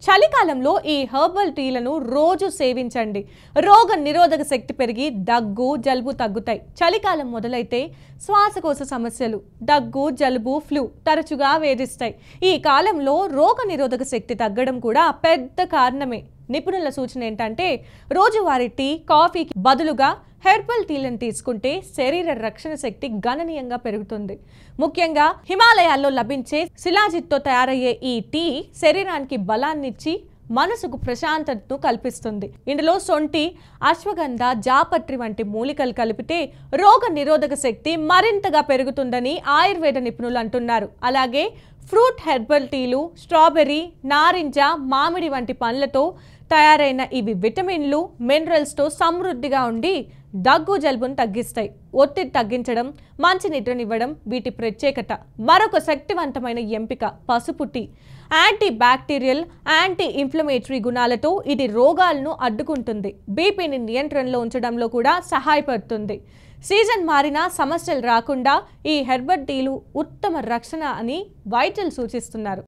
చలికాలంలో ఈ హెర్బల్ టీలను రోజు సేవించండి. రోగ నిరోధక శక్తి పెరిగి దగ్గు, జలుబు తగ్గుతాయి. చలికాలం మొదలైతే శ్వాసకోశ సమస్యలు, దగ్గు, జలుబు, ఫ్లూ తరచుగా వేధిస్తాయి. ఈ కాలంలో రోగ నిరోధక శక్తి తగ్గడం కూడా పెద్ద కారణమే. నిపుణుల సూచన ఏంటంటే రోజువారీ టీ, కాఫీకి బదులుగా హెర్బల్ టీలను తీసుకుంటే శరీర రక్షణ శక్తి గణనీయంగా పెరుగుతుంది. ముఖ్యంగా హిమాలయాల్లో లభించే శిలాజిత్తో తయారయ్యే ఈ టీ శరీరానికి బలాన్నిచ్చి మనసుకు ప్రశాంతతను కల్పిస్తుంది. ఇందులో సొంటి, అశ్వగంధ, జాపత్రి వంటి మూలికలు కలిపితే రోగ నిరోధక శక్తి మరింతగా పెరుగుతుందని ఆయుర్వేద నిపుణులు అంటున్నారు. అలాగే ఫ్రూట్ హెర్బల్ టీలు, స్ట్రాబెర్రీ, నారింజ, మామిడి వంటి పండ్లతో తయారైన ఇవి విటమిన్లు, మినరల్స్తో సమృద్ధిగా ఉండి దగ్గు, జలుబును తగ్గిస్తాయి. ఒత్తిడి తగ్గించడం, మంచి నిద్రనివ్వడం వీటి ప్రత్యేకత. మరొక శక్తివంతమైన ఎంపిక పసుపు tea. Anti bacterial, anti inflammatory గుణాలతో ఇది రోగాలను అడ్డుకుంటుంది. బీపీని నియంత్రణలో ఉంచడంలో కూడా సహాయపడుతుంది. సీజన్ మారినా సమస్యలు రాకుండా ఈ హెర్బల్ టీలు ఉత్తమ రక్షణ అని వైద్యులు సూచిస్తున్నారు.